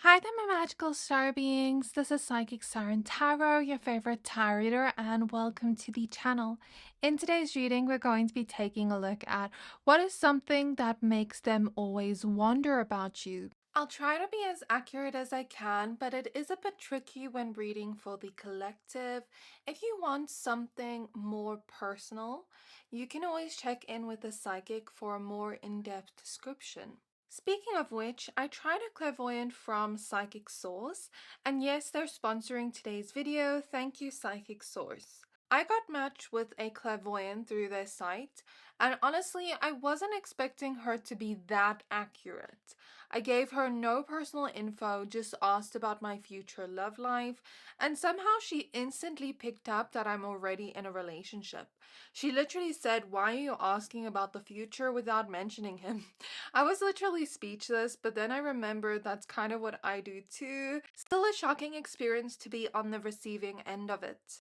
Hi there, my magical star beings. This is Psychic Siren Tarot, your favorite tarot reader, and welcome to the channel. In today's reading, we're going to be taking a look at what is something that makes them always wonder about you. I'll try to be as accurate as I can, but it is a bit tricky when reading for the collective. If you want something more personal, you can always check in with the psychic for a more in-depth description. Speaking of which, I tried a clairvoyant from Psychic Source, and yes, they're sponsoring today's video. Thank you, Psychic Source. I got matched with a clairvoyant through their site, and honestly, I wasn't expecting her to be that accurate. I gave her no personal info, just asked about my future love life, and somehow she instantly picked up that I'm already in a relationship. She literally said, "Why are you asking about the future without mentioning him?" I was literally speechless, but then I remembered that's kind of what I do too. Still a shocking experience to be on the receiving end of it.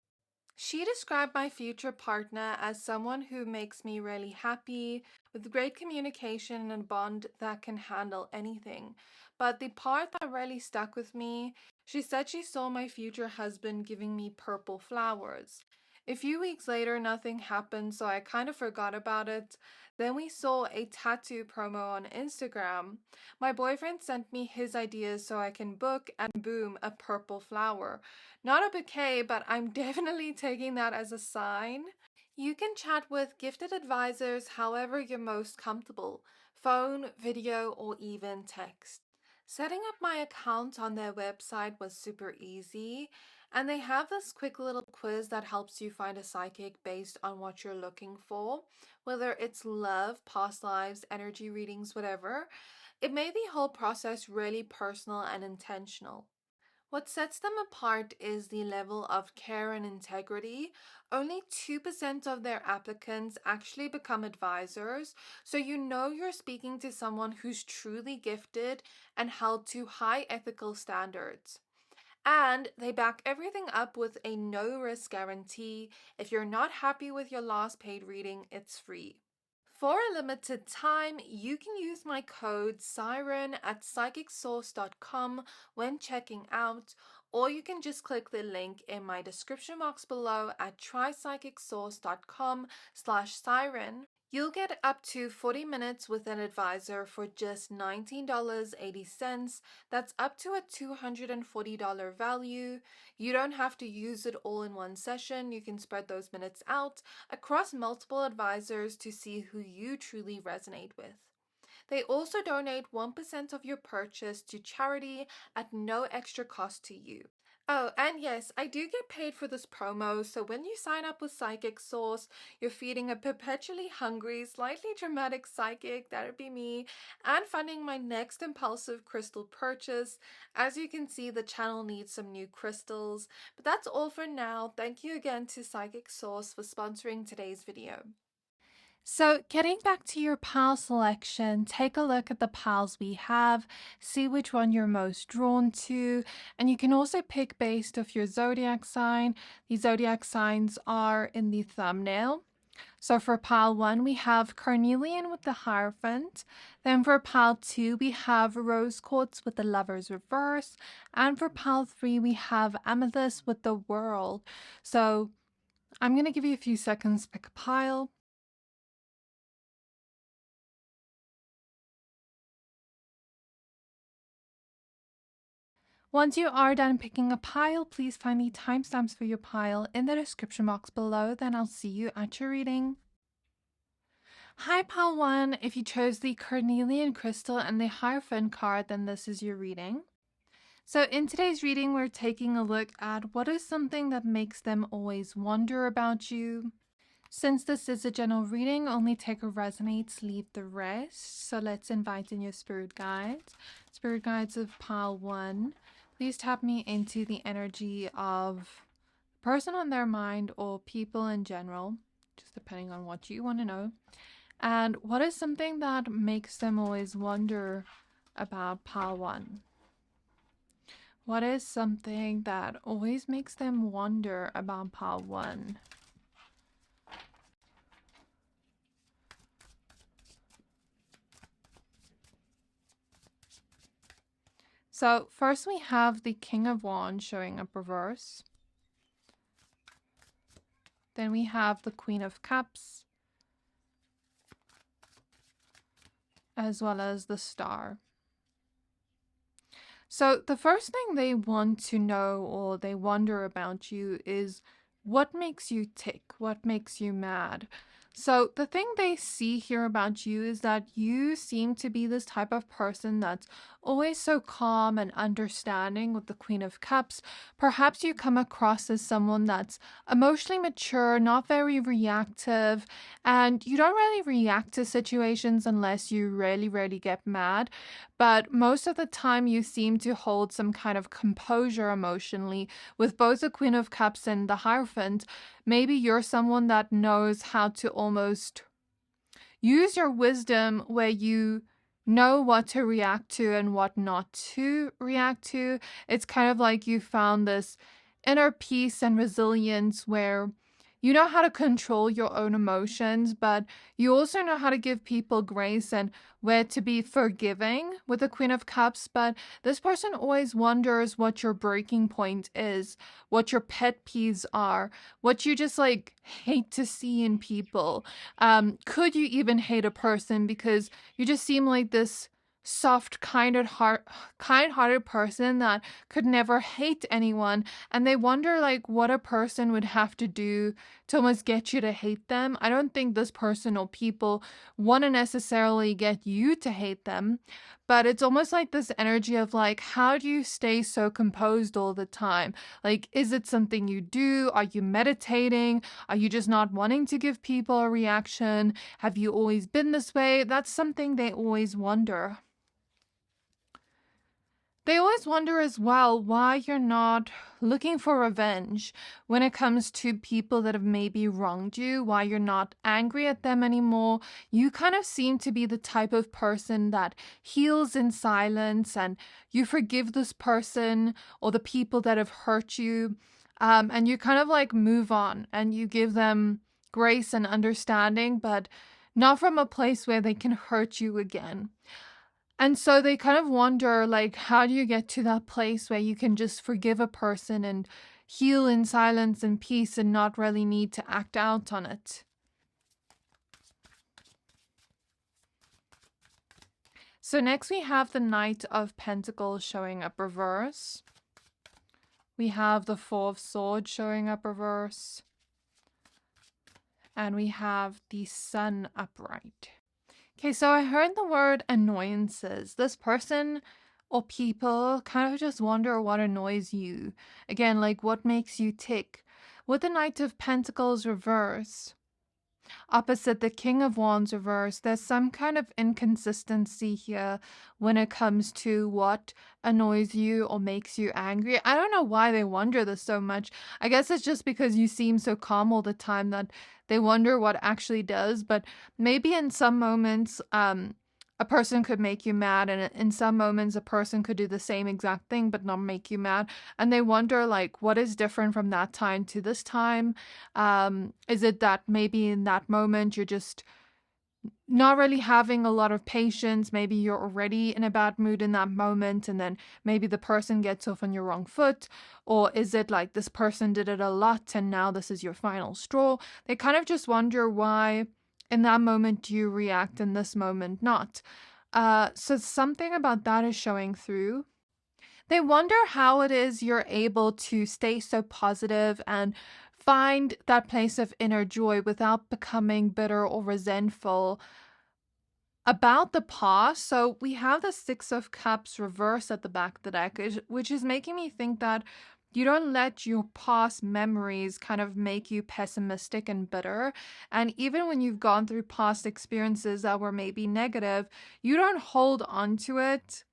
She described my future partner as someone who makes me really happy, with great communication and a bond that can handle anything. But the part that really stuck with me, she said she saw my future husband giving me purple flowers. A few weeks later, nothing happened, so I kind of forgot about it. Then we saw a tattoo promo on Instagram. My boyfriend sent me his ideas so I can book, and boom, a purple flower. Not a bouquet, but I'm definitely taking that as a sign. You can chat with gifted advisors however you're most comfortable, phone, video, or even text. Setting up my account on their website was super easy, and they have this quick little quiz that helps you find a psychic based on what you're looking for, whether it's love, past lives, energy readings, whatever. It made the whole process really personal and intentional. What sets them apart is the level of care and integrity. Only 2% of their applicants actually become advisors, so you know you're speaking to someone who's truly gifted and held to high ethical standards. And they back everything up with a no risk guarantee. If you're not happy with your last paid reading, it's free. For a limited time, you can use my code Siren at psychicsource.com when checking out, or you can just click the link in my description box below at trypsychicsource.com/siren. You'll get up to 40 minutes with an advisor for just $19.80. That's up to a $240 value. You don't have to use it all in one session. You can spread those minutes out across multiple advisors to see who you truly resonate with. They also donate 1% of your purchase to charity at no extra cost to you. Oh, and yes, I do get paid for this promo, so when you sign up with Psychic Source, you're feeding a perpetually hungry, slightly dramatic psychic, that'd be me, and funding my next impulsive crystal purchase. As you can see, the channel needs some new crystals, but that's all for now. Thank you again to Psychic Source for sponsoring today's video. So getting back to your pile selection, take a look at the piles we have, see which one you're most drawn to, and you can also pick based off your zodiac sign. The zodiac signs are in the thumbnail. So for pile 1, we have Carnelian with the Hierophant. Then for pile 2, we have Rose Quartz with the Lover's Reverse. And for pile 3, we have Amethyst with the World. So I'm going to give you a few seconds to pick a pile. Once you are done picking a pile, please find the timestamps for your pile in the description box below, then I'll see you at your reading. Hi pile 1, if you chose the Carnelian crystal and the Hierophant card, then this is your reading. So in today's reading, we're taking a look at what is something that makes them always wonder about you. Since this is a general reading, only take what resonates, leave the rest. So let's invite in your spirit guides. Spirit guides of pile 1. Please tap me into the energy of the person on their mind or people in general, just depending on what you want to know. And what is something that makes them always wonder about pile 1? What is something that always makes them wonder about pile 1? So first we have the King of Wands showing up reverse. Then we have the Queen of Cups, as well as the Star. So the first thing they want to know or they wonder about you is what makes you tick? What makes you mad? So the thing they see here about you is that you seem to be this type of person that's always so calm and understanding with the Queen of Cups. Perhaps you come across as someone that's emotionally mature, not very reactive, and you don't really react to situations unless you really get mad. But most of the time you seem to hold some kind of composure emotionally with both the Queen of Cups and the Hierophant. Maybe you're someone that knows how to almost use your wisdom where you know what to react to and what not to react to. It's kind of like you found this inner peace and resilience where you know how to control your own emotions, but you also know how to give people grace and where to be forgiving with the Queen of Cups. But this person always wonders what your breaking point is, what your pet peeves are, what you just like hate to see in people. Could you even hate a person because you just seem like this soft, kind-hearted person that could never hate anyone, and they wonder like what a person would have to do to almost get you to hate them. I don't think this person or people want to necessarily get you to hate them, but it's almost like this energy of like, how do you stay so composed all the time? Like, is it something you do? Are you meditating? Are you just not wanting to give people a reaction? Have you always been this way? That's something they always wonder. They always wonder as well why you're not looking for revenge when it comes to people that have maybe wronged you, why you're not angry at them anymore. You kind of seem to be the type of person that heals in silence and you forgive this person or the people that have hurt you, and you kind of like move on and you give them grace and understanding, but not from a place where they can hurt you again. And so they kind of wonder, like, how do you get to that place where you can just forgive a person and heal in silence and peace and not really need to act out on it? So next we have the Knight of Pentacles showing up reverse. We have the Four of Swords showing up reverse. And we have the Sun upright. Okay, so I heard the word annoyances. This person or people kind of just wonder what annoys you. Again, like what makes you tick. With the Knight of Pentacles reverse, opposite the King of Wands reverse, there's some kind of inconsistency here when it comes to what annoys you or makes you angry. I don't know why they wonder this so much. I guess it's just because you seem so calm all the time that they wonder what actually does. But maybe in some moments, a person could make you mad, and in some moments a person could do the same exact thing but not make you mad, and they wonder like what is different from that time to this time. Is it that maybe in that moment you're just not really having a lot of patience? Maybe you're already in a bad mood in that moment and then maybe the person gets off on your wrong foot. Or is it like this person did it a lot and now this is your final straw? They kind of just wonder why in that moment you react, in this moment not. So something about that is showing through. They wonder how it is you're able to stay so positive and find that place of inner joy without becoming bitter or resentful about the past. So we have the Six of Cups reversed at the back of the deck, which is making me think that you don't let your past memories kind of make you pessimistic and bitter. And even when you've gone through past experiences that were maybe negative, you don't hold on to it.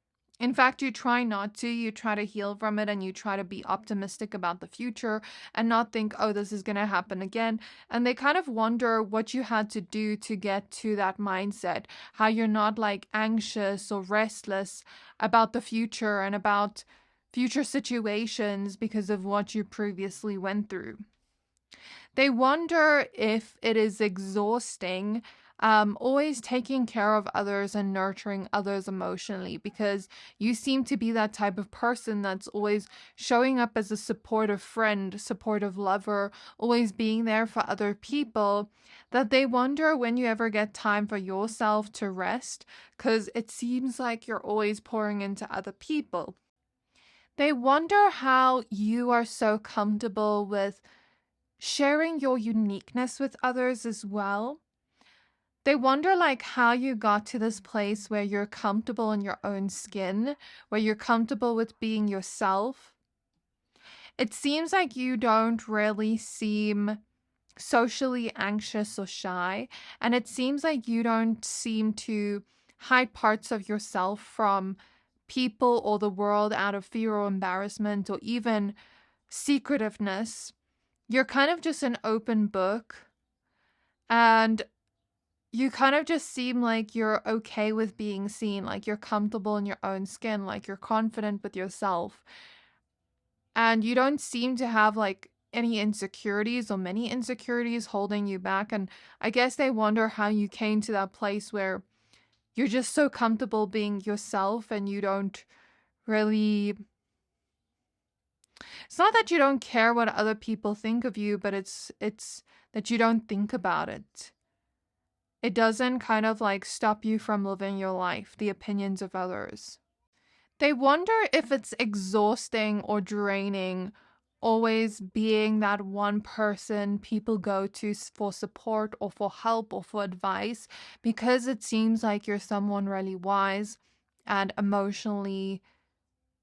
In fact, you try not to. You try to heal from it and you try to be optimistic about the future and not think, oh, this is going to happen again. And they kind of wonder what you had to do to get to that mindset, how you're not like anxious or restless about the future and about future situations because of what you previously went through. They wonder if it is exhausting always taking care of others and nurturing others emotionally, because you seem to be that type of person that's always showing up as a supportive friend, supportive lover, always being there for other people, that they wonder when you ever get time for yourself to rest, because it seems like you're always pouring into other people. They wonder how you are so comfortable with sharing your uniqueness with others as well. They wonder like how you got to this place where you're comfortable in your own skin, where you're comfortable with being yourself. It seems like you don't really seem socially anxious or shy, and it seems like you don't seem to hide parts of yourself from people or the world out of fear or embarrassment or even secretiveness. You're kind of just an open book, and you kind of just seem like you're okay with being seen, like you're comfortable in your own skin, like you're confident with yourself. And you don't seem to have like any insecurities or many insecurities holding you back. And I guess they wonder how you came to that place where you're just so comfortable being yourself and you don't really. It's not that you don't care what other people think of you, but it's that you don't think about it. It doesn't kind of like stop you from living your life, the opinions of others. They wonder if it's exhausting or draining always being that one person people go to for support or for help or for advice, because it seems like you're someone really wise and emotionally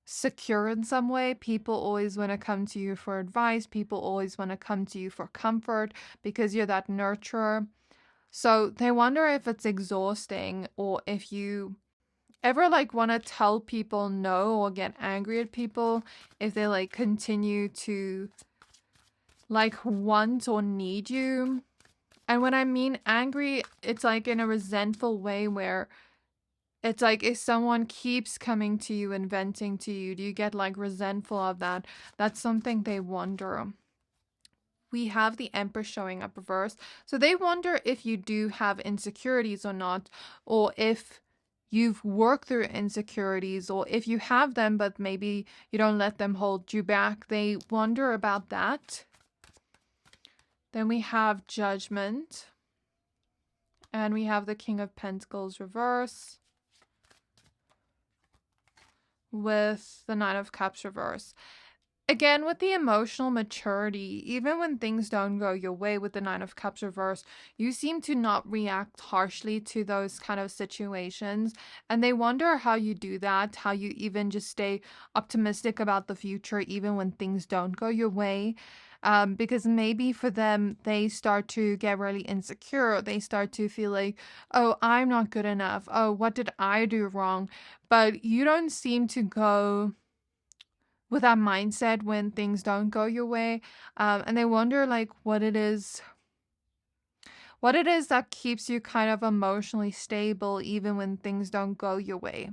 secure in some way. People always want to come to you for advice. People always want to come to you for comfort because you're that nurturer. So they wonder if it's exhausting or if you ever like want to tell people no or get angry at people if they like continue to like want or need you. And when I mean angry, it's like in a resentful way where it's like if someone keeps coming to you and venting to you, do you get like resentful of that? That's something they wonder. We have the Empress showing up reversed. So they wonder if you do have insecurities or not, or if you've worked through insecurities, or if you have them, but maybe you don't let them hold you back. They wonder about that. Then we have Judgment. And we have the King of Pentacles reverse with the Nine of Cups reverse. Again, with the emotional maturity, even when things don't go your way with the Nine of Cups reverse, you seem to not react harshly to those kind of situations. And they wonder how you do that, how you even just stay optimistic about the future, even when things don't go your way. Because maybe for them, they start to get really insecure. They start to feel like, oh, I'm not good enough. Oh, what did I do wrong? But you don't seem to go with that mindset when things don't go your way. And they wonder like what it is that keeps you kind of emotionally stable even when things don't go your way.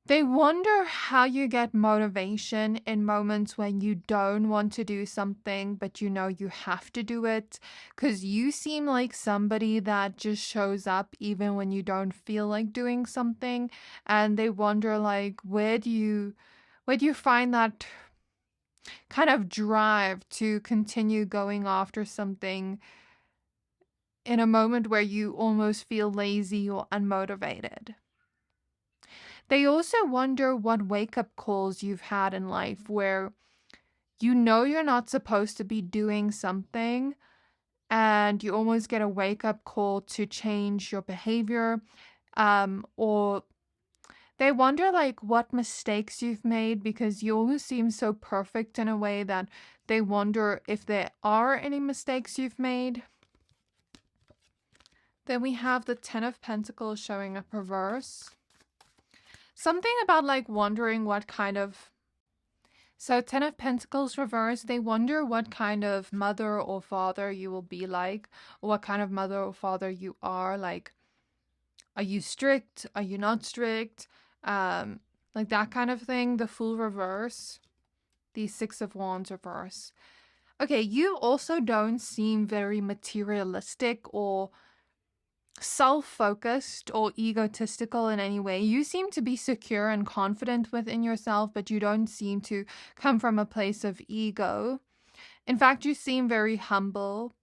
They wonder how you get motivation in moments when you don't want to do something, but you know you have to do it, because you seem like somebody that just shows up even when you don't feel like doing something. And they wonder like, where do you find that kind of drive to continue going after something in a moment where you almost feel lazy or unmotivated? They also wonder what wake-up calls you've had in life where you know you're not supposed to be doing something and you almost get a wake-up call to change your behavior, or they wonder like what mistakes you've made, because you always seem so perfect in a way that they wonder if there are any mistakes you've made. Then we have the Ten of Pentacles showing up reverse. Something about like wondering what kind of... So Ten of Pentacles reverse, they wonder what kind of mother or father you will be like, or what kind of mother or father you are. Like, are you strict? Are you not strict? Like that kind of thing. The Fool reverse. The Six of Wands reverse. Okay, you also don't seem very materialistic or self-focused or egotistical in any way. You seem to be secure and confident within yourself, but you don't seem to come from a place of ego. In fact, you seem very humble.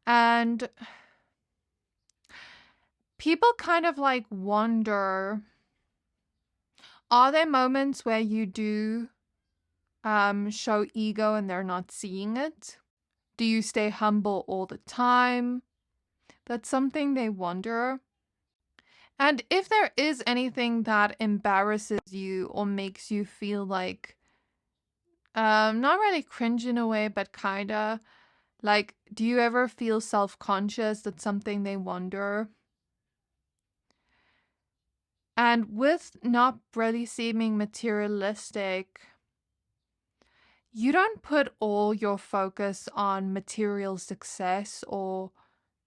And people kind of like wonder, are there moments where you do show ego and they're not seeing it? Do you stay humble all the time? That's something they wonder. And if there is anything that embarrasses you or makes you feel like, not really cringe in a way, but kinda, like, do you ever feel self-conscious? That's something they wonder. And with not really seeming materialistic, you don't put all your focus on material success or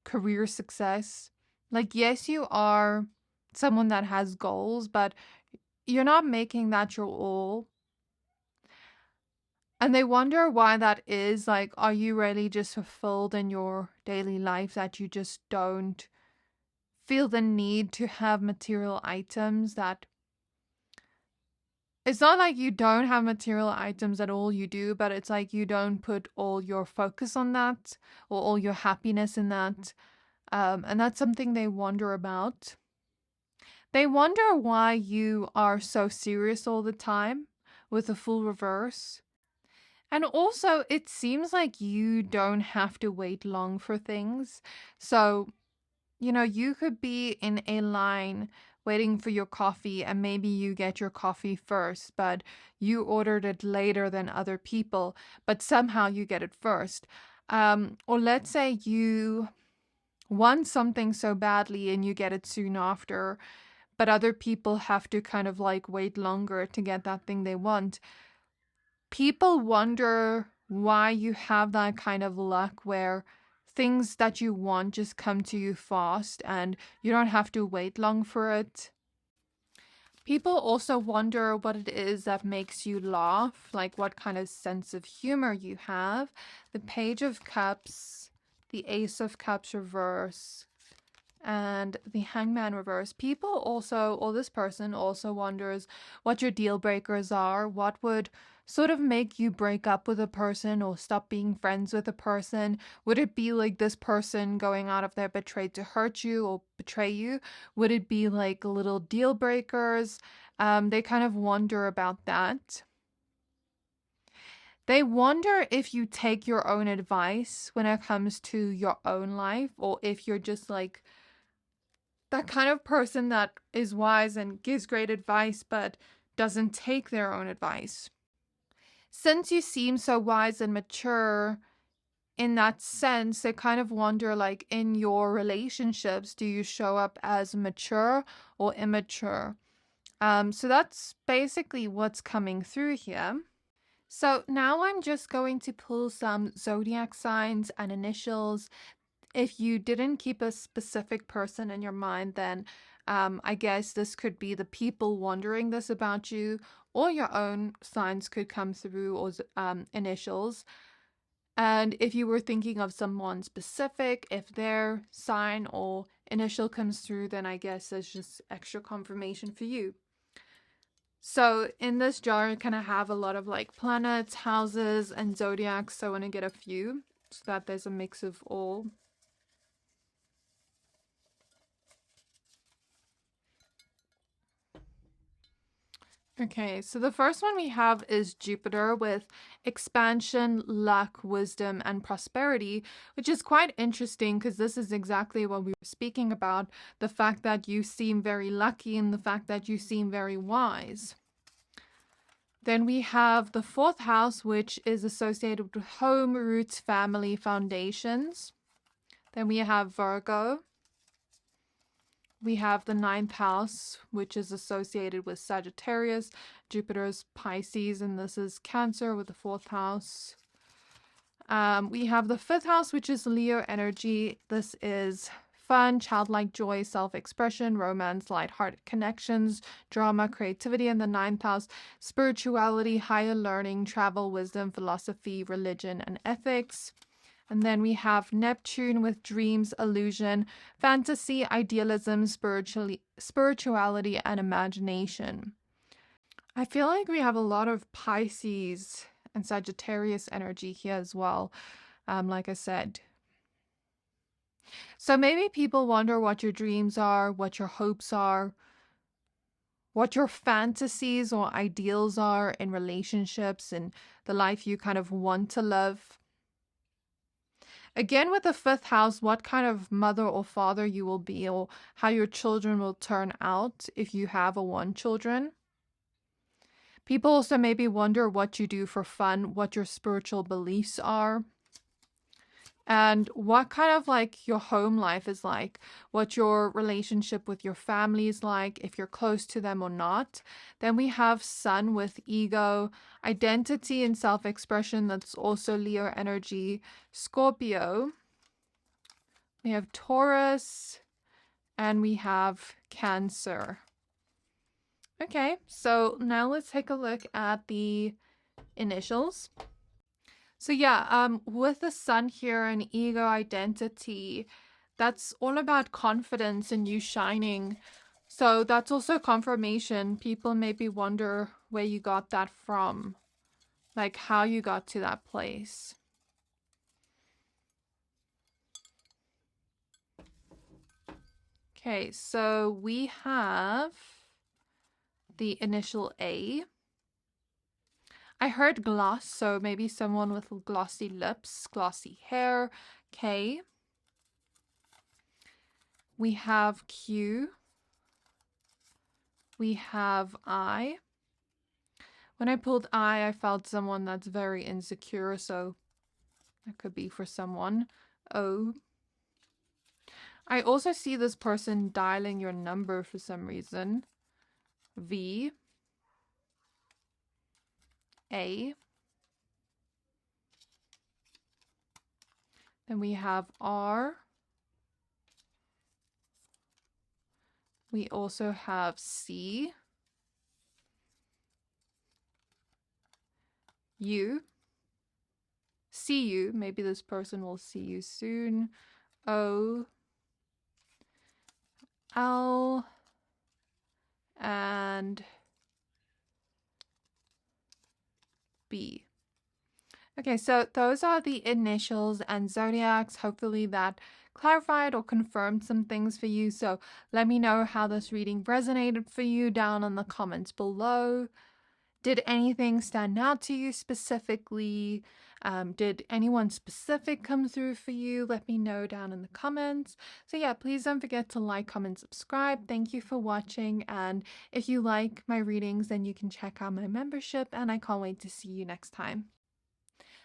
career success. Like, yes, you are someone that has goals, but you're not making that your all. And they wonder why that is. Like, are you really just fulfilled in your daily life that you just don't feel the need to have material items? That it's not like you don't have material items at all, you do, but it's like you don't put all your focus on that or all your happiness in that. And that's something they wonder about. They wonder why you are so serious all the time with a full reverse. And also, it seems like you don't have to wait long for things. So, you could be in a line waiting for your coffee and maybe you get your coffee first, but you ordered it later than other people, but somehow you get it first. Or let's say you want something so badly and you get it soon after, but other people have to kind of like wait longer to get that thing they want. People wonder why you have that kind of luck where things that you want just come to you fast and you don't have to wait long for it. People also wonder what it is that makes you laugh, like what kind of sense of humor you have. The Page of Cups, the Ace of Cups reverse, and the Hangman reverse. People also, or this person also wonders what your deal breakers are, what would sort of make you break up with a person or stop being friends with a person. Would it be like this person going out of their betrayed to hurt you or betray you? Would it be like little deal breakers? They kind of wonder about that. They wonder if you take your own advice when it comes to your own life, or if you're just like that kind of person that is wise and gives great advice but doesn't take their own advice. Since you seem so wise and mature in that sense, they kind of wonder, like, in your relationships, do you show up as mature or immature? So that's basically what's coming through here. So now I'm just going to pull some zodiac signs and initials. If you didn't keep a specific person in your mind, then I guess this could be the people wondering this about you, or your own signs could come through, or initials. And if you were thinking of someone specific, if their sign or initial comes through, then I guess there's just extra confirmation for you. So in this jar, I kind of have a lot of like planets, houses, and zodiacs. So I want to get a few so that there's a mix of all. Okay, so the first one we have is Jupiter with expansion, luck, wisdom, and prosperity, which is quite interesting because this is exactly what we were speaking about, the fact that you seem very lucky and the fact that you seem very wise. Then we have the fourth house, which is associated with home, roots, family, foundations. Then we have Virgo. We have the ninth house, which is associated with Sagittarius, Jupiter's Pisces, and this is Cancer with the fourth house. We have the fifth house, which is Leo energy. This is fun, childlike joy, self-expression, romance, lighthearted connections, drama, creativity. In the ninth house, spirituality, higher learning, travel, wisdom, philosophy, religion, and ethics. And then we have Neptune with dreams, illusion, fantasy, idealism, spirituality, and imagination. I feel like we have a lot of Pisces and Sagittarius energy here as well, like I said. So maybe people wonder what your dreams are, what your hopes are, what your fantasies or ideals are in relationships and the life you kind of want to live. Again, with the fifth house, what kind of mother or father you will be, or how your children will turn out if you have or want children. People also maybe wonder what you do for fun, what your spiritual beliefs are, and what kind of like your home life is like, what your relationship with your family is like, if you're close to them or not. Then we have Sun with ego, identity and self-expression. That's also Leo energy. Scorpio. We have Taurus, and we have Cancer. Okay, so now let's take a look at the initials. So yeah, with the Sun here and ego identity, that's all about confidence and you shining. So that's also confirmation. People maybe wonder where you got that from, like how you got to that place. Okay, so we have the initial A. I heard gloss, so maybe someone with glossy lips, glossy hair. K. We have Q. We have I. When I pulled I felt someone that's very insecure, so that could be for someone. O. I also see this person dialing your number for some reason. V. A. Then we have R. We also have C. U. See you. Maybe this person will see you soon. O. L. And B. Okay, so those are the initials and zodiacs. Hopefully that clarified or confirmed some things for you. So let me know how this reading resonated for you down in the comments below. Did anything stand out to you specifically? Did anyone specific come through for you? Let me know down in the comments. So yeah, please don't forget to like, comment, subscribe. Thank you for watching. And if you like my readings, then you can check out my membership. And I can't wait to see you next time.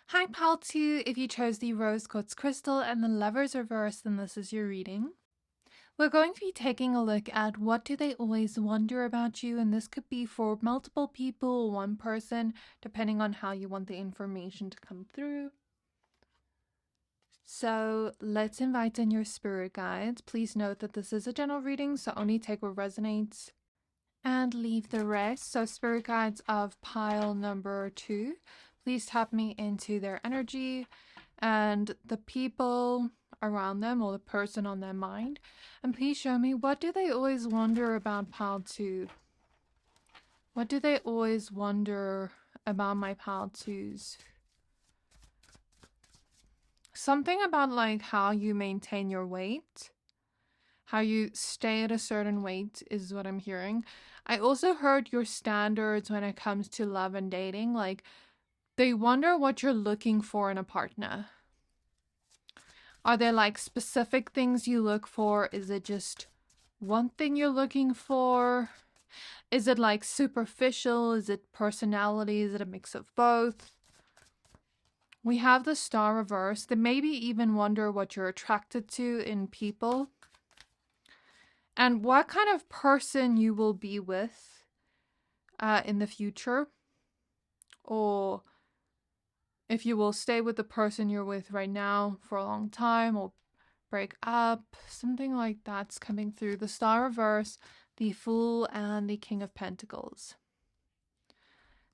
Hi pal 2, if you chose the rose quartz crystal and the Lover's reverse, then this is your reading. We're going to be taking a look at what do they always wonder about you, and this could be for multiple people or one person, depending on how you want the information to come through. So let's invite in your spirit guides. Please note that this is a general reading, so only take what resonates and leave the rest. So spirit guides of pile number 2, please tap me into their energy and the people around them or the person on their mind. And please show me, what do they always wonder about pile 2? What do they always wonder about my pile 2s? Something about like how you maintain your weight, how you stay at a certain weight is what I'm hearing. I also heard your standards when it comes to love and dating. Like they wonder what you're looking for in a partner. Are there like specific things you look for? Is it just one thing you're looking for? Is it like superficial? Is it personality? Is it a mix of both? We have the Star reverse. They maybe even wonder what you're attracted to in people. And what kind of person you will be with in the future. Or if you will stay with the person you're with right now for a long time, or break up, something like that's coming through. The Star reverse, the Fool, and the King of Pentacles.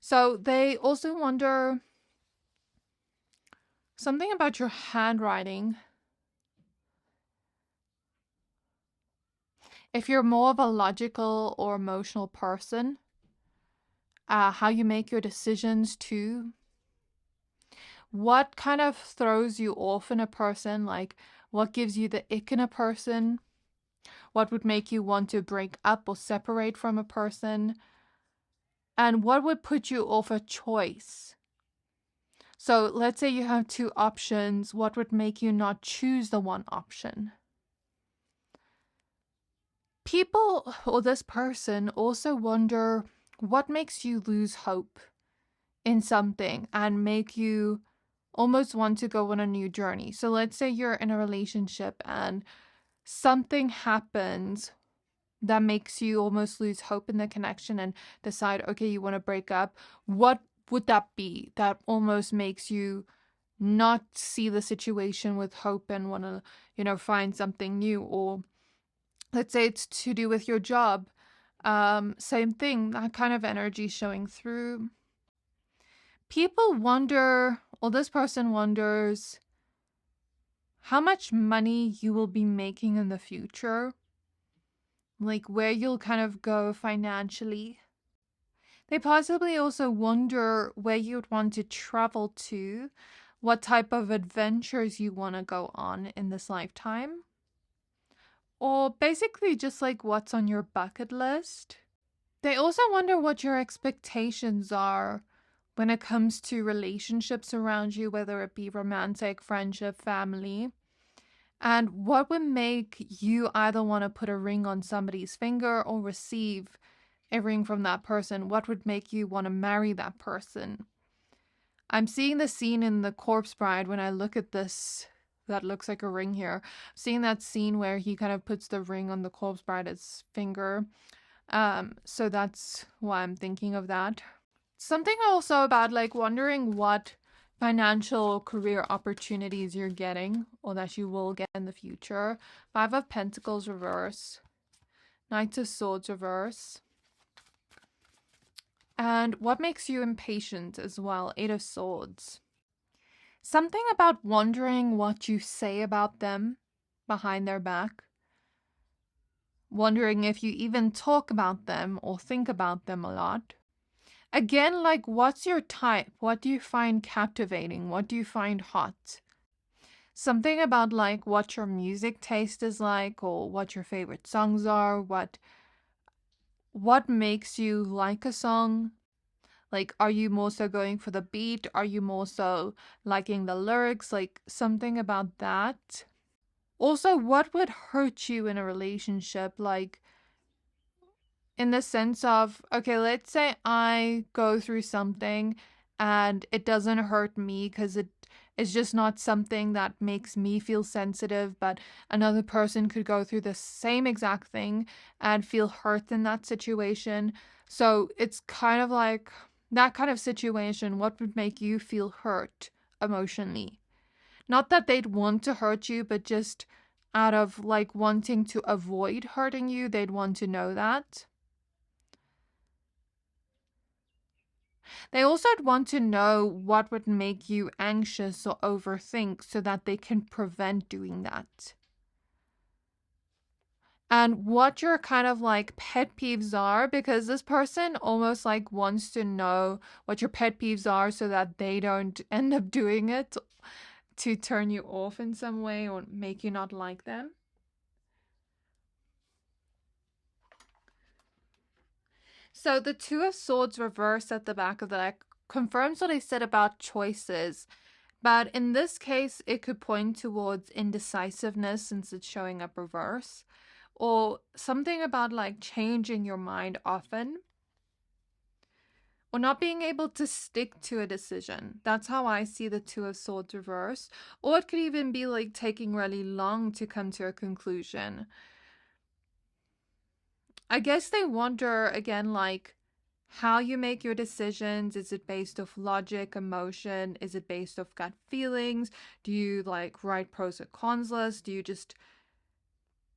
So they also wonder something about your handwriting. If you're more of a logical or emotional person, how you make your decisions too. What kind of throws you off in a person? Like, what gives you the ick in a person? What would make you want to break up or separate from a person? And what would put you off a choice? So let's say you have two options. What would make you not choose the one option? People or this person also wonder what makes you lose hope in something and make you almost want to go on a new journey. So let's say you're in a relationship and something happens that makes you almost lose hope in the connection and decide, okay, you want to break up. What would that be that almost makes you not see the situation with hope and want to, find something new? Or let's say it's to do with your job. Same thing, that kind of energy showing through. People wonder, or this person wonders, how much money you will be making in the future. Like where you'll kind of go financially. They possibly also wonder where you'd want to travel to, what type of adventures you want to go on in this lifetime. Or basically just like what's on your bucket list. They also wonder what your expectations are when it comes to relationships around you, whether it be romantic, friendship, family. And what would make you either want to put a ring on somebody's finger or receive a ring from that person? What would make you want to marry that person? I'm seeing the scene in The Corpse Bride when I look at this. That looks like a ring here. I'm seeing that scene where he kind of puts the ring on the Corpse Bride's finger. So that's why I'm thinking of that. Something also about like wondering what financial career opportunities you're getting or that you will get in the future. 5 of Pentacles reverse. Knight of Swords reverse. And what makes you impatient as well? 8 of Swords. Something about wondering what you say about them behind their back. Wondering if you even talk about them or think about them a lot. Again, like, what's your type? What do you find captivating? What do you find hot? Something about, like, what your music taste is like, or what your favorite songs are, what makes you like a song. Like, are you more so going for the beat? Are you more so liking the lyrics? Like, something about that. Also, what would hurt you in a relationship? Like, in the sense of, okay, let's say I go through something and it doesn't hurt me because it is just not something that makes me feel sensitive, but another person could go through the same exact thing and feel hurt in that situation. So it's kind of like that kind of situation. What would make you feel hurt emotionally? Not that they'd want to hurt you, but just out of like wanting to avoid hurting you, they'd want to know that. They also want to know what would make you anxious or overthink so that they can prevent doing that. And what your kind of like pet peeves are, because this person almost like wants to know what your pet peeves are so that they don't end up doing it to turn you off in some way or make you not like them. So the 2 of Swords reversed at the back of the deck confirms what I said about choices. But in this case, it could point towards indecisiveness since it's showing up reverse. Or something about like changing your mind often. Or not being able to stick to a decision. That's how I see the 2 of Swords reverse. Or it could even be like taking really long to come to a conclusion. I guess they wonder again, like, how you make your decisions. Is it based off logic, emotion? Is it based off gut feelings? Do you like write pros and cons lists? Do you just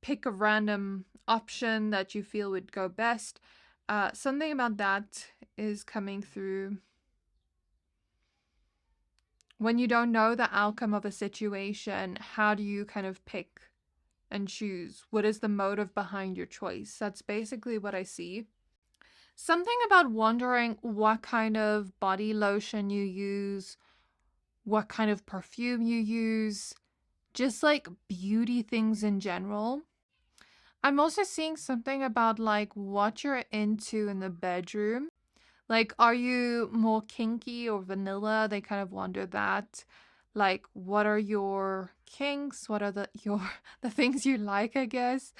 pick a random option that you feel would go best? Something about that is coming through. When you don't know the outcome of a situation, how do you kind of pick and choose? What is the motive behind your choice? That's basically what I see. Something about wondering what kind of body lotion you use, what kind of perfume you use, just like beauty things in general. I'm also seeing something about like what you're into in the bedroom. Like, are you more kinky or vanilla? They kind of wonder that. Like, what are your kinks? What are the things you like, I guess?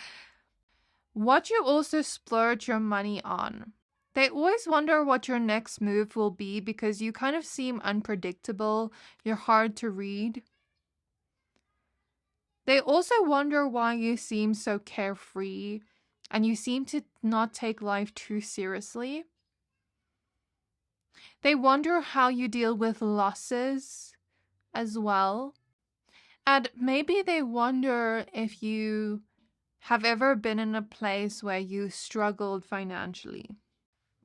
What you also splurge your money on. They always wonder what your next move will be because you kind of seem unpredictable. You're hard to read. They also wonder why you seem so carefree and you seem to not take life too seriously. They wonder how you deal with losses as well. And maybe they wonder if you have ever been in a place where you struggled financially.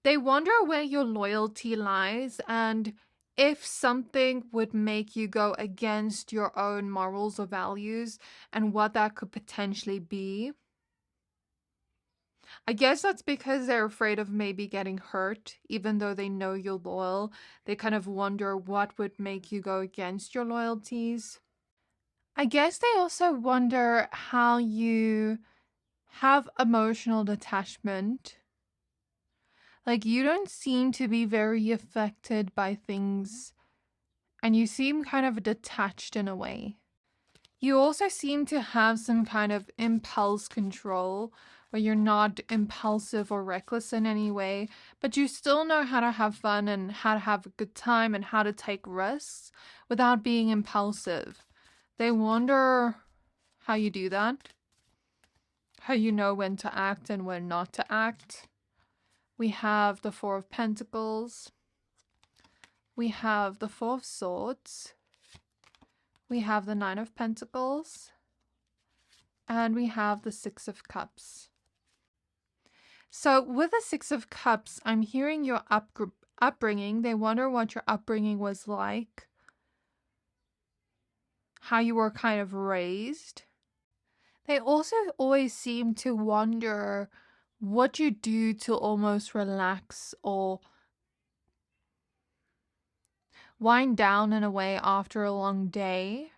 They wonder where your loyalty lies and if something would make you go against your own morals or values and what that could potentially be. I guess that's because they're afraid of maybe getting hurt, even though they know you're loyal. They kind of wonder what would make you go against your loyalties. I guess they also wonder how you have emotional detachment. Like, you don't seem to be very affected by things, and you seem kind of detached in a way. You also seem to have some kind of impulse control, where you're not impulsive or reckless in any way, but you still know how to have fun and how to have a good time and how to take risks without being impulsive. They wonder how you do that, how you know when to act and when not to act. We have the Four of Pentacles. We have the Four of Swords. We have the Nine of Pentacles. And we have the Six of Cups. So with the Six of Cups, I'm hearing your upbringing. They wonder what your upbringing was like, how you were kind of raised. They also always seem to wonder what you do to almost relax or wind down in a way after a long day.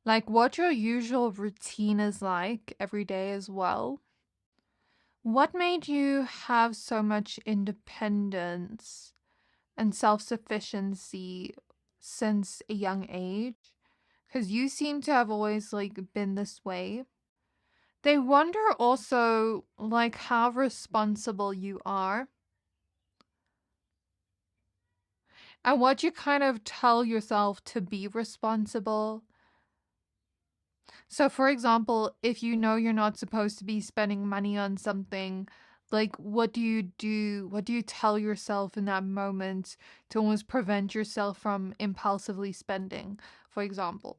Like what your usual routine is like every day as well. What made you have so much independence and self-sufficiency since a young age? Because you seem to have always like been this way. They wonder also like how responsible you are and what you kind of tell yourself to be responsible. So for example, if you know you're not supposed to be spending money on something, like what do you do? What do you tell yourself in that moment to almost prevent yourself from impulsively spending, for example?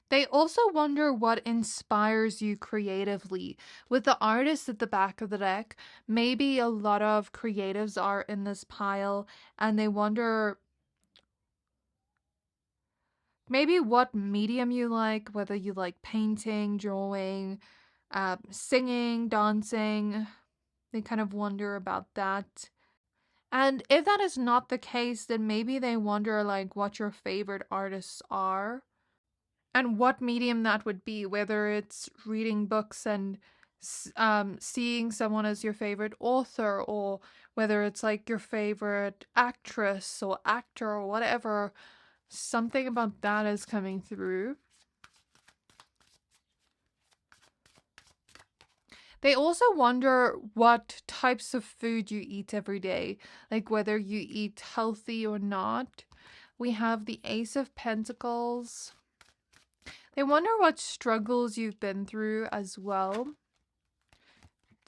They also wonder what inspires you creatively. With the artist at the back of the deck, maybe a lot of creatives are in this pile and they wonder maybe what medium you like, whether you like painting, drawing, singing, dancing. They kind of wonder about that. And if that is not the case, then maybe they wonder like what your favorite artists are and what medium that would be, whether it's reading books and seeing someone as your favorite author, or whether it's like your favorite actress or actor or whatever. Something about that is coming through. They also wonder what types of food you eat every day, like whether you eat healthy or not. We have the Ace of Pentacles. They wonder what struggles you've been through as well.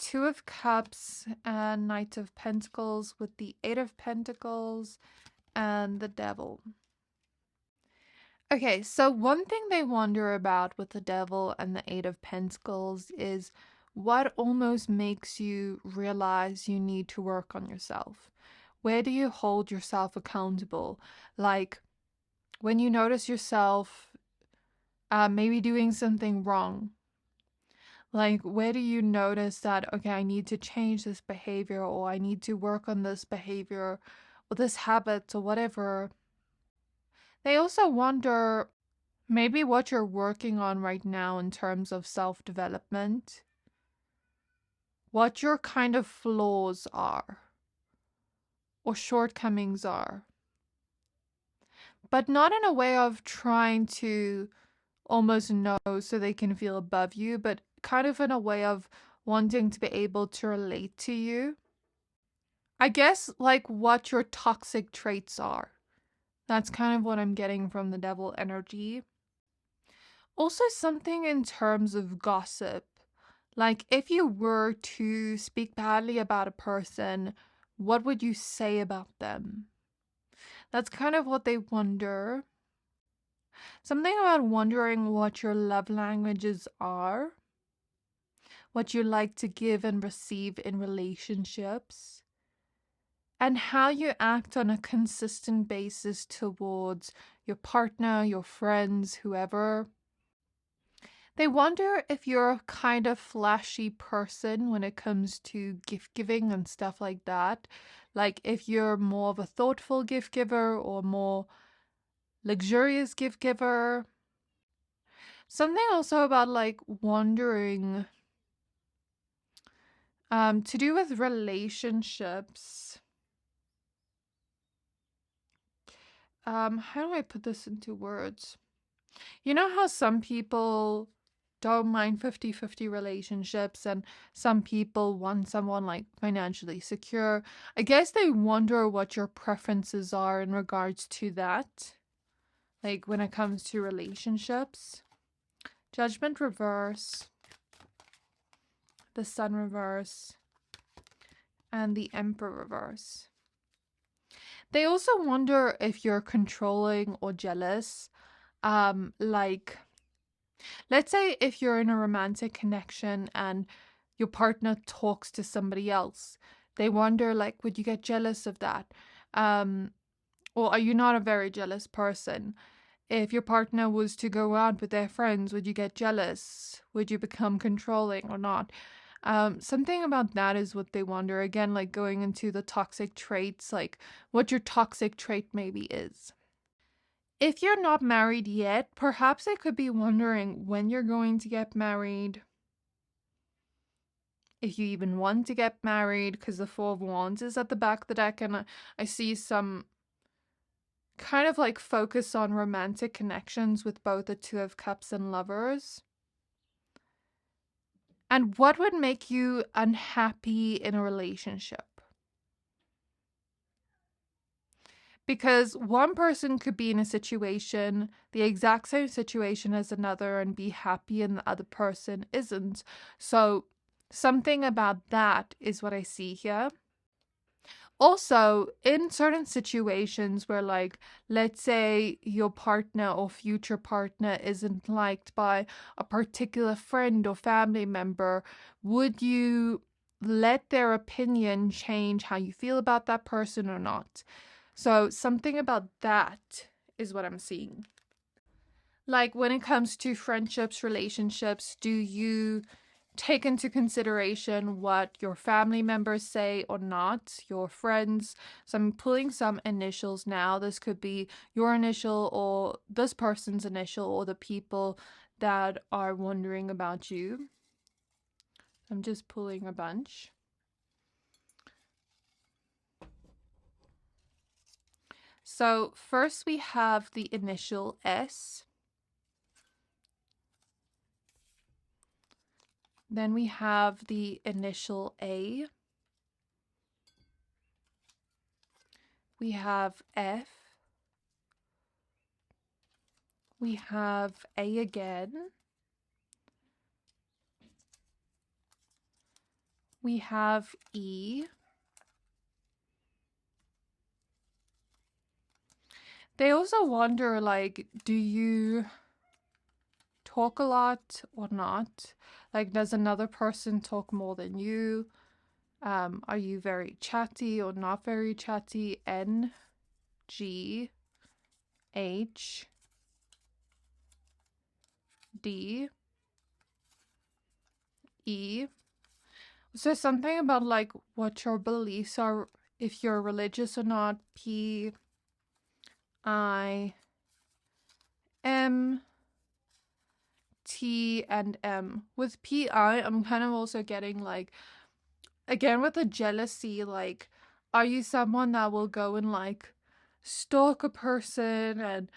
Two of Cups and Knight of Pentacles with the Eight of Pentacles and the Devil. Okay, so one thing they wonder about with the Devil and the Eight of Pentacles is what almost makes you realize you need to work on yourself. Where do you hold yourself accountable? Like when you notice yourself maybe doing something wrong. Like where do you notice that, okay, I need to change this behavior, or I need to work on this behavior or this habit or whatever. They also wonder maybe what you're working on right now in terms of self-development, what your kind of flaws are or shortcomings are, but not in a way of trying to almost know so they can feel above you, but kind of in a way of wanting to be able to relate to you. I guess like what your toxic traits are. That's kind of what I'm getting from the Devil energy. Also, something in terms of gossip. Like, if you were to speak badly about a person, what would you say about them? That's kind of what they wonder. Something about wondering what your love languages are, what you like to give and receive in relationships, and how you act on a consistent basis towards your partner, your friends, whoever. They wonder if you're a kind of flashy person when it comes to gift giving and stuff like that. Like if you're more of a thoughtful gift giver or more luxurious gift giver. Something also about like wondering to do with relationships. How do I put this into words? You know how some people don't mind 50-50 relationships and some people want someone like financially secure. I guess they wonder what your preferences are in regards to that. Like when it comes to relationships. Judgment reverse. The Sun reverse. And the Emperor reverse. They also wonder if you're controlling or jealous. Like, let's say if you're in a romantic connection and your partner talks to somebody else, they wonder, like, would you get jealous of that? Or are you not a very jealous person? If your partner was to go out with their friends, would you get jealous? Would you become controlling or not? Something about that is what they wonder. Again, like going into the toxic traits, like what your toxic trait maybe is. If you're not married yet, perhaps they could be wondering when you're going to get married. If you even want to get married, because the Four of Wands is at the back of the deck, and I see some kind of like focus on romantic connections with both the Two of Cups and Lovers. And what would make you unhappy in a relationship? Because one person could be in a situation, the exact same situation as another, and be happy, and the other person isn't. So something about that is what I see here. Also, in certain situations where, like, let's say your partner or future partner isn't liked by a particular friend or family member, would you let their opinion change how you feel about that person or not? So something about that is what I'm seeing. Like when it comes to friendships, relationships, do you take into consideration what your family members say or not, your friends? So I'm pulling some initials now. This could be your initial or this person's initial or the people that are wondering about you. I'm just pulling a bunch. So first we have the initial S. Then we have the initial A. We have F. We have A again. We have E. They also wonder, like, do you talk a lot or not? Like, does another person talk more than you? Are you very chatty or not very chatty? N, G, H, D, E. So something about like what your beliefs are, if you're religious or not. P, I, M, T, and M. With PI, I'm kind of also getting like, again with the jealousy, like, are you someone that will go and like stalk a person and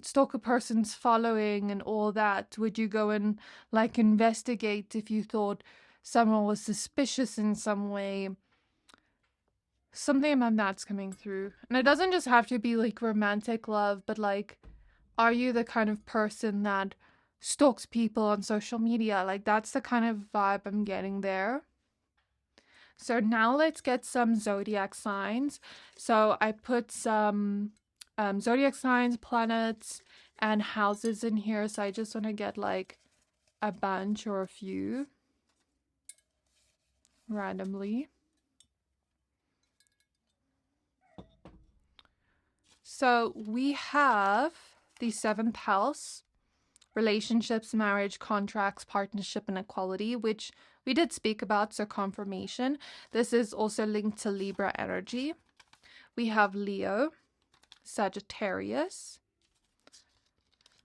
stalk a person's following and all that? Would you go and like investigate if you thought someone was suspicious in some way? Something about that's coming through. And it doesn't just have to be like romantic love, but like, are you the kind of person that stalks people on social media? Like, that's the kind of vibe I'm getting there. So now let's get some zodiac signs. So I put some zodiac signs, planets, and houses in here. So I just want to get like a bunch or a few randomly. So we have the 7th house, relationships, marriage, contracts, partnership, and equality, which we did speak about, so confirmation. This is also linked to Libra energy. We have Leo, Sagittarius.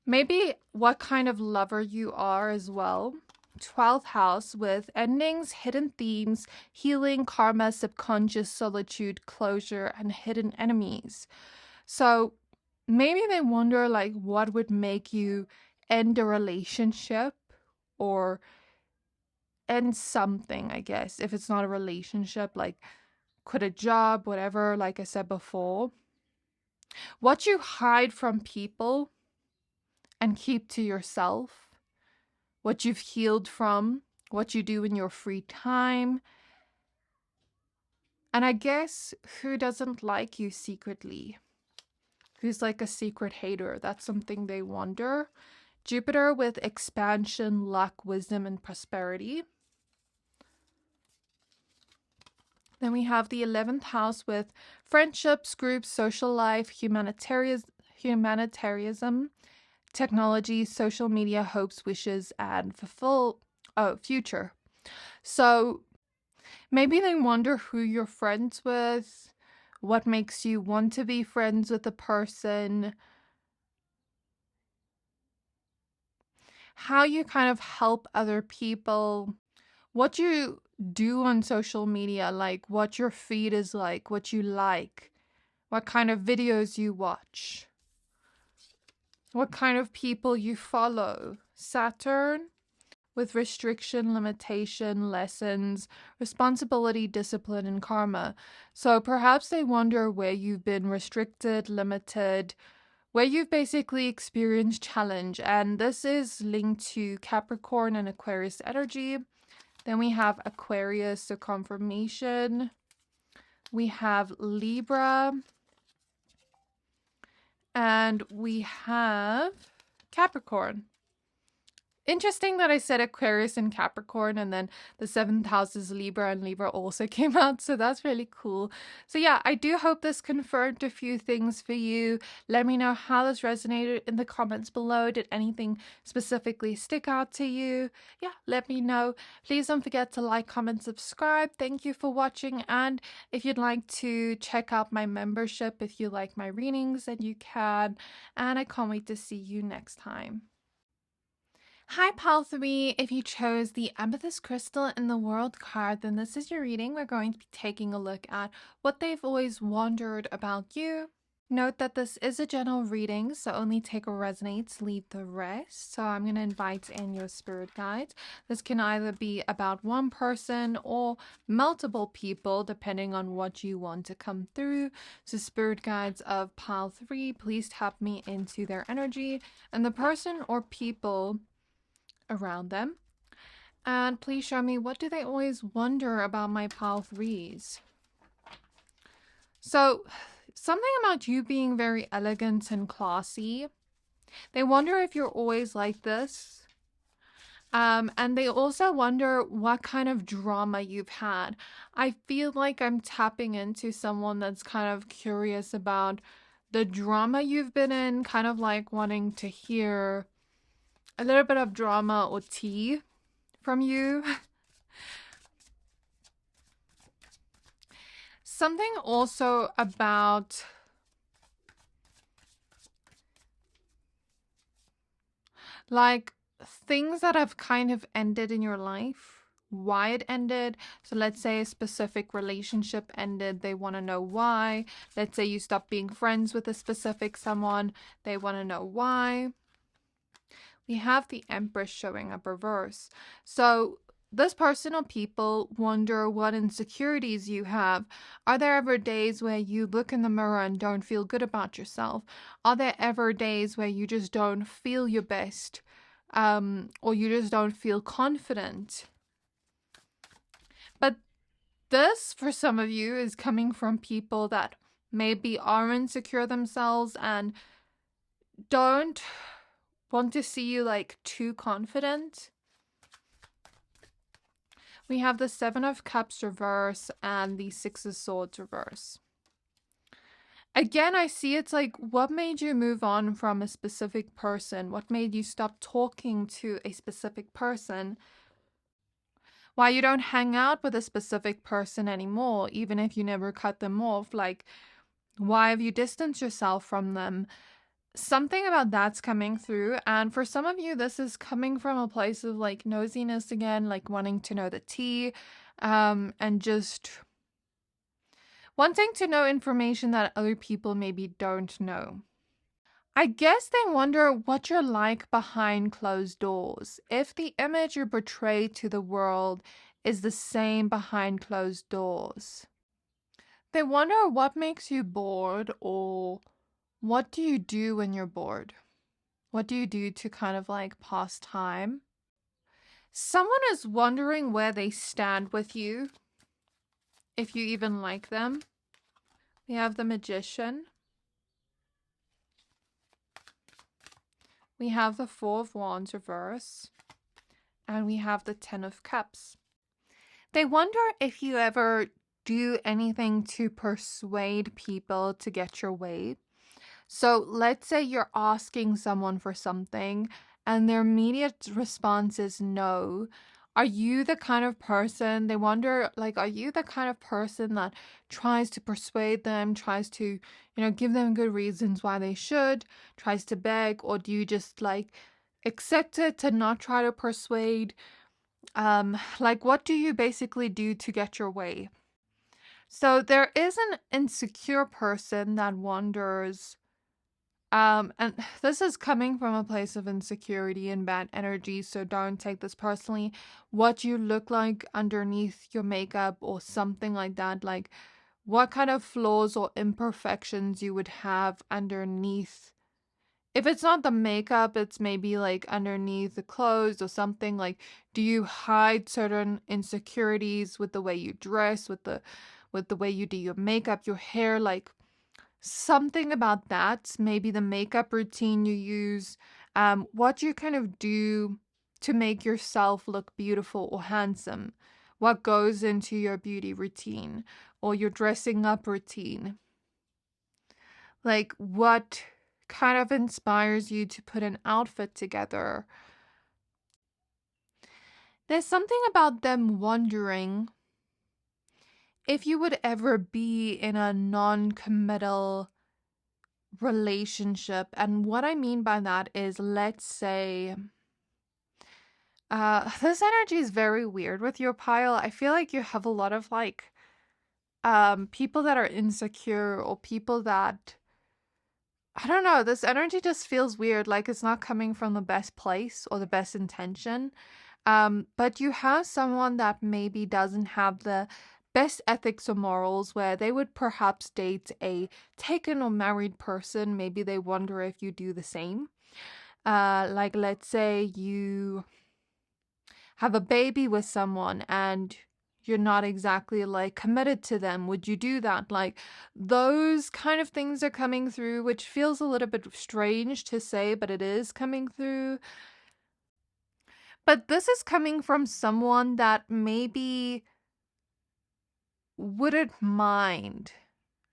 Maybe what kind of lover you are as well. 12th house with endings, hidden themes, healing, karma, subconscious, solitude, closure, and hidden enemies. So maybe they wonder like what would make you end a relationship or end something, I guess, if it's not a relationship, like quit a job, whatever, like I said before. What you hide from people and keep to yourself, what you've healed from, what you do in your free time. And I guess who doesn't like you secretly? Who's like a secret hater? That's something they wonder. Jupiter with expansion, luck, wisdom, and prosperity. Then we have the 11th house with friendships, groups, social life, humanitarianism, technology, social media, hopes, wishes, and future. So maybe they wonder who you're friends with, what makes you want to be friends with a person, how you kind of help other people, what you do on social media, like what your feed is like, what you like, what kind of videos you watch, what kind of people you follow. Saturn with restriction, limitation, lessons, responsibility, discipline, and karma. So perhaps they wonder where you've been restricted, limited, where you've basically experienced challenge. And this is linked to Capricorn and Aquarius energy. Then we have Aquarius, so confirmation. We have Libra. And we have Capricorn. Interesting that I said Aquarius and Capricorn, and then the 7th house is Libra, and Libra also came out, so that's really cool. So yeah, I do hope this confirmed a few things for you. Let me know how this resonated in the comments below. Did anything specifically stick out to you? Yeah, let me know. Please don't forget to like, comment, subscribe. Thank you for watching, and if you'd like to check out my membership, if you like my readings, then you can, and I can't wait to see you next time. Hi Pal 3, if you chose the Amethyst crystal in the World card, then this is your reading. We're going to be taking a look at what they've always wondered about you. Note that this is a general reading, so only take what resonates, leave the rest. So I'm going to invite in your spirit guides. This can either be about one person or multiple people, depending on what you want to come through. So spirit guides of Pile 3, please tap me into their energy and the person or people around them. And please show me, what do they always wonder about my pile threes? So, something about you being very elegant and classy. They wonder if you're always like this. And they also wonder what kind of drama you've had. I feel like I'm tapping into someone that's kind of curious about the drama you've been in, kind of like wanting to hear a little bit of drama or tea from you. Something also about like things that have kind of ended in your life, why it ended. So let's say a specific relationship ended, they want to know why. Let's say you stopped being friends with a specific someone, they want to know why. We have the Empress showing up reverse. So this person or people wonder what insecurities you have. Are there ever days where you look in the mirror and don't feel good about yourself? Are there ever days where you just don't feel your best? Or you just don't feel confident? But this, for some of you, is coming from people that maybe are insecure themselves and don't want to see you like too confident. We have the Seven of Cups reverse and the Six of Swords reverse. Again, I see it's like, what made you move on from a specific person? What made you stop talking to a specific person? Why you don't hang out with a specific person anymore, even if you never cut them off? Like, why have you distanced yourself from them? Something about that's coming through. And for some of you, this is coming from a place of like nosiness again, like wanting to know the tea, and just wanting to know information that other people maybe don't know. I guess they wonder what you're like behind closed doors. If the image you portray to the world is the same behind closed doors. They wonder what makes you bored, or what do you do when you're bored? What do you do to kind of like pass time? Someone is wondering where they stand with you, if you even like them. We have the Magician. We have the Four of Wands reverse. And we have the Ten of Cups. They wonder if you ever do anything to persuade people to get your way. So let's say you're asking someone for something and their immediate response is no. Are you the kind of person, they wonder, like, are you the kind of person that tries to persuade them, tries to, give them good reasons why they should, tries to beg, or do you just like accept it and not try to persuade? Like, what do you basically do to get your way? So there is an insecure person that wonders, and this is coming from a place of insecurity and bad energy, so don't take this personally. What you look like underneath your makeup or something like that, like what kind of flaws or imperfections you would have underneath. If it's not the makeup, it's maybe like underneath the clothes or something. Like, do you hide certain insecurities with the way you dress, with the way you do your makeup, your hair, like something about that? Maybe the makeup routine you use, what you kind of do to make yourself look beautiful or handsome, what goes into your beauty routine or your dressing up routine. Like, what kind of inspires you to put an outfit together? There's something about them wondering if you would ever be in a non-committal relationship. And what I mean by that is, let's say, this energy is very weird with your pile. I feel like you have a lot of like people that are insecure, or people that, I don't know, this energy just feels weird, like it's not coming from the best place or the best intention. But you have someone that maybe doesn't have the best ethics or morals, where they would perhaps date a taken or married person. Maybe they wonder if you do the same. Like, let's say you have a baby with someone and you're not exactly like committed to them. Would you do that? Like those kind of things are coming through, which feels a little bit strange to say, but it is coming through. But this is coming from someone that maybe wouldn't mind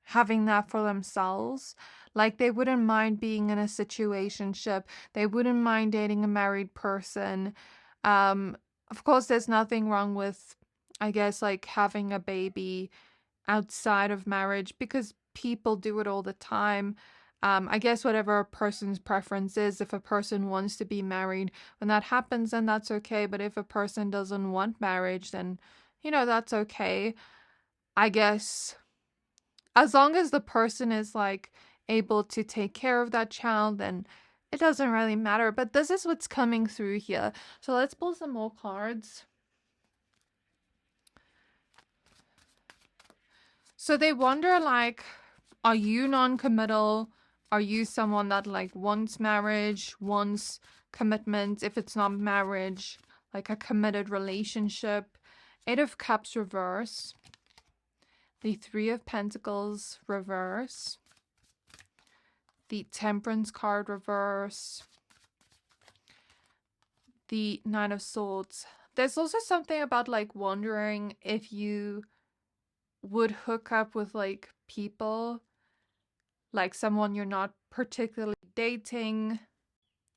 having that for themselves. Like they wouldn't mind being in a situationship. They wouldn't mind dating a married person. Of course, there's nothing wrong with, I guess, like having a baby outside of marriage because people do it all the time. I guess whatever a person's preference is, if a person wants to be married, when that happens, then that's okay. But if a person doesn't want marriage, then, that's okay. I guess as long as the person is like able to take care of that child, then it doesn't really matter. But this is what's coming through here. So let's pull some more cards. So they wonder, like, are you non-committal? Are you someone that like wants marriage, wants commitment? If it's not marriage, like a committed relationship. 8 of Cups reverse. The 3 of Pentacles reverse. The Temperance card reverse. The 9 of Swords. There's also something about like wondering if you would hook up with like people, like someone you're not particularly dating.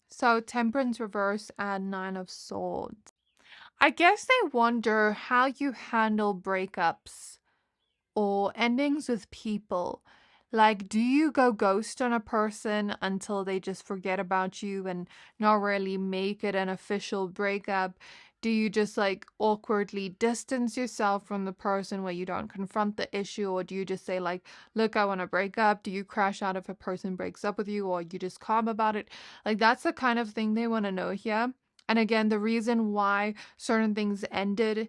So Temperance reverse and 9 of Swords. I guess they wonder how you handle breakups or endings with people. Like, do you go ghost on a person until they just forget about you and not really make it an official breakup? Do you just like awkwardly distance yourself from the person where you don't confront the issue? Or do you just say like, look, I want to break up? Do you crash out if a person breaks up with you, or you just calm about it? Like, that's the kind of thing they want to know here. And again, the reason why certain things ended,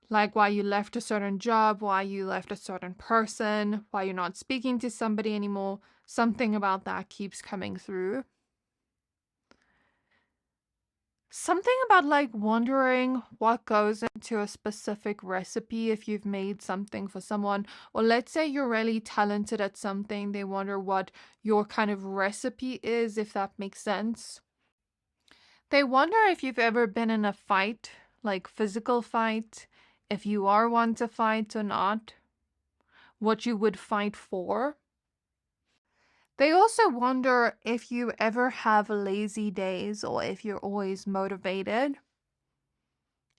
like why you left a certain job, why you left a certain person, why you're not speaking to somebody anymore, something about that keeps coming through. Something about like wondering what goes into a specific recipe if you've made something for someone. Or let's say you're really talented at something, they wonder what your kind of recipe is, if that makes sense. They wonder if you've ever been in a fight, like physical fight, if you are one to fight or not, what you would fight for. They also wonder if you ever have lazy days or if you're always motivated.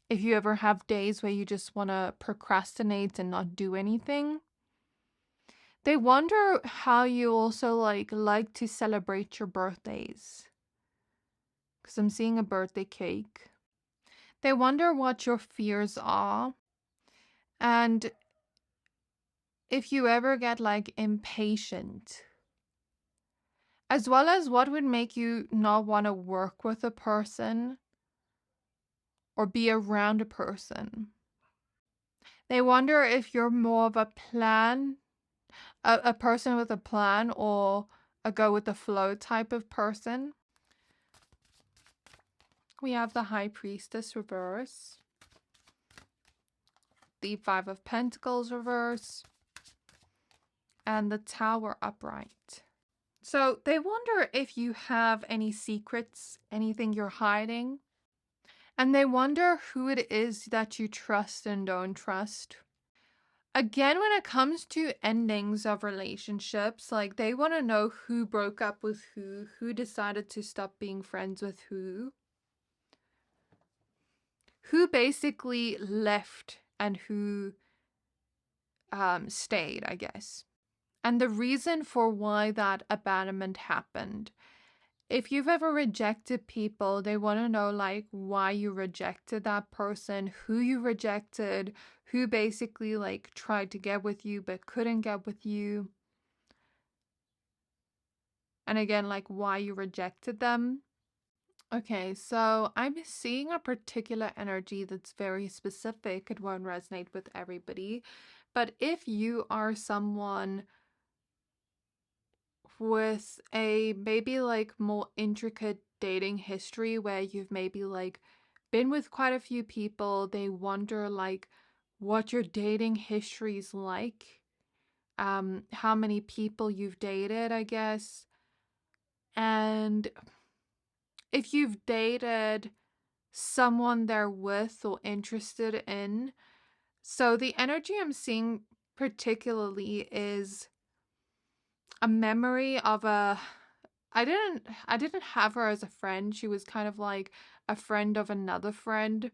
If you ever have days where you just want to procrastinate and not do anything. They wonder how you also like to celebrate your birthdays. Because I'm seeing a birthday cake. They wonder what your fears are. And if you ever get like impatient, as well as what would make you not want to work with a person or be around a person. They wonder if you're more of a plan, a person with a plan, or a go with the flow type of person. We have the High Priestess reverse, the 5 of Pentacles reverse, and the Tower upright. So they wonder if you have any secrets, anything you're hiding. And they wonder who it is that you trust and don't trust. Again, when it comes to endings of relationships, like they want to know who broke up with who decided to stop being friends with who basically left and who stayed, I guess. And the reason for why that abandonment happened. If you've ever rejected people, they want to know like why you rejected that person, who you rejected, who basically like tried to get with you but couldn't get with you. And again, like why you rejected them. Okay, so I'm seeing a particular energy that's very specific. It won't resonate with everybody. But if you are someone with a maybe like more intricate dating history where you've maybe like been with quite a few people. They wonder like what your dating history is like, how many people you've dated, I guess, and if you've dated someone they're with or interested in. So the energy I'm seeing particularly is a memory of a I didn't have her as a friend. She was kind of like a friend of another friend.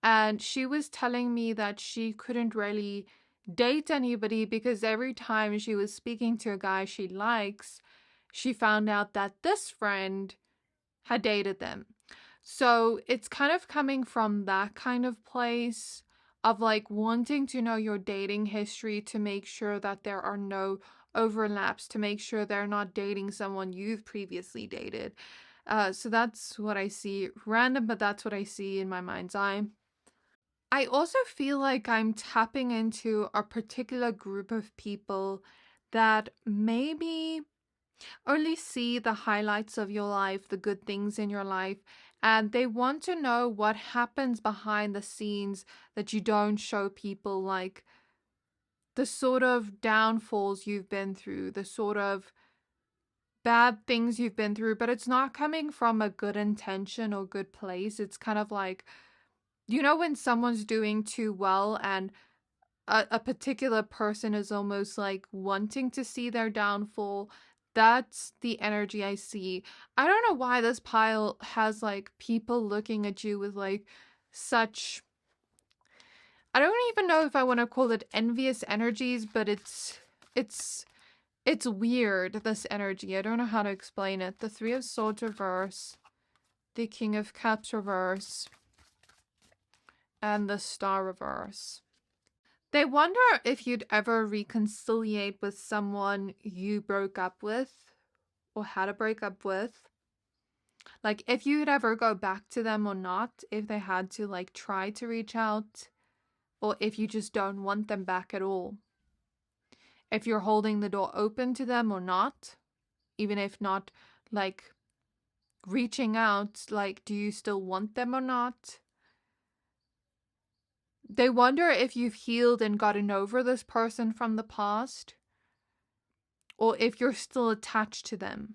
And she was telling me that she couldn't really date anybody because every time she was speaking to a guy she likes, she found out that this friend had dated them. So it's kind of coming from that kind of place of like wanting to know your dating history to make sure that there are no overlaps, to make sure they're not dating someone you've previously dated. So that's what I see. Random, but that's what I see in my mind's eye. I also feel like I'm tapping into a particular group of people that maybe only see the highlights of your life, the good things in your life, and they want to know what happens behind the scenes that you don't show people, like the sort of downfalls you've been through, the sort of bad things you've been through, but it's not coming from a good intention or good place. It's kind of like, you know, when someone's doing too well and a particular person is almost like wanting to see their downfall. That's the energy I see. I don't know why this pile has like people looking at you with like such, I don't even know if I want to call it envious energies, but it's weird, this energy. I don't know how to explain it. The Three of Swords reverse, the King of Cups reverse, and the Star reverse. They wonder if you'd ever reconciliate with someone you broke up with or had a breakup with. Like if you'd ever go back to them or not, if they had to like try to reach out, or if you just don't want them back at all. If you're holding the door open to them or not, even if not like reaching out, like do you still want them or not? They wonder if you've healed and gotten over this person from the past, or if you're still attached to them.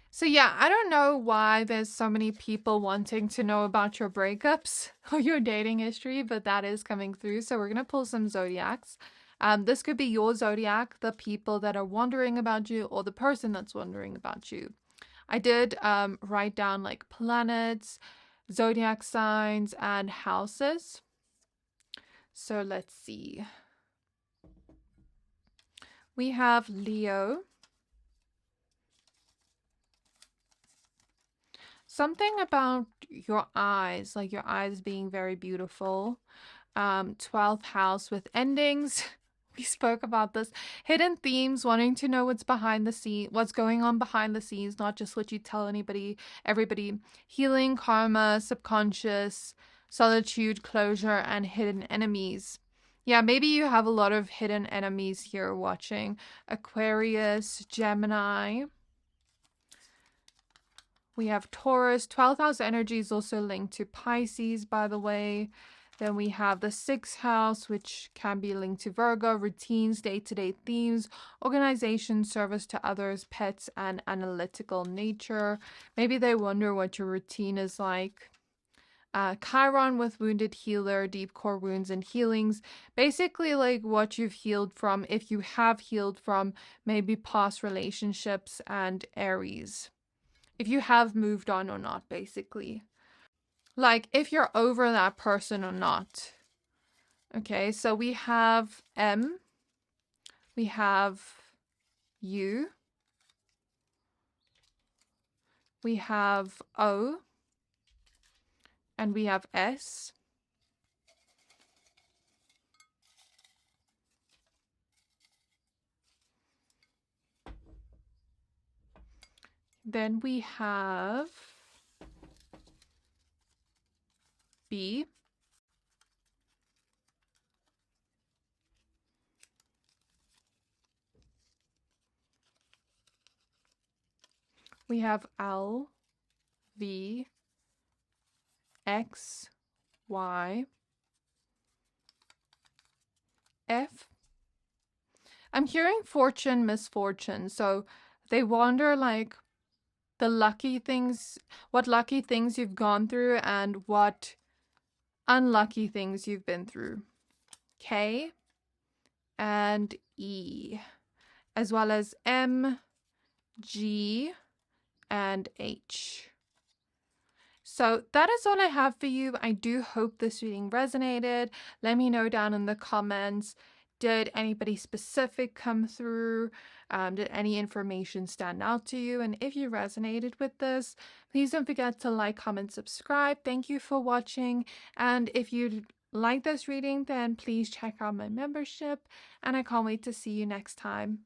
So yeah, I don't know why there's so many people wanting to know about your breakups or your dating history, but that is coming through. So we're going to pull some zodiacs. This could be your zodiac, the people that are wondering about you, or the person that's wondering about you. I did write down like planets, zodiac signs, and houses. So let's see. We have Leo. Something about your eyes, like your eyes being very beautiful. 12th house with endings. We spoke about this. Hidden themes, wanting to know what's behind the scene, what's going on behind the scenes, not just what you tell everybody. Healing, karma, subconscious, solitude, closure, and hidden enemies. Yeah, maybe you have a lot of hidden enemies here watching. Aquarius, Gemini. We have Taurus. 12th house energy is also linked to Pisces, by the way. Then we have the 6th house, which can be linked to Virgo, routines, day-to-day themes, organization, service to others, pets, and analytical nature. Maybe they wonder what your routine is like. Chiron with wounded healer, deep core wounds and healings. Basically like what you've healed from, if you have healed from maybe past relationships, and Aries. If you have moved on or not, basically. Like, if you're over that person or not. Okay, so we have M. We have U. We have O. And we have S. Then we have B. We have L, V, X, Y, F. I'm hearing fortune, misfortune. So they wonder like the lucky things, what lucky things you've gone through and what unlucky things you've been through. K and E, as well as M, G, and H. So that is all I have for you. I do hope this reading resonated. Let me know down in the comments. Did anybody specific come through? Did any information stand out to you? And if you resonated with this, please don't forget to like, comment, subscribe. Thank you for watching. And if you like this reading, then please check out my membership. And I can't wait to see you next time.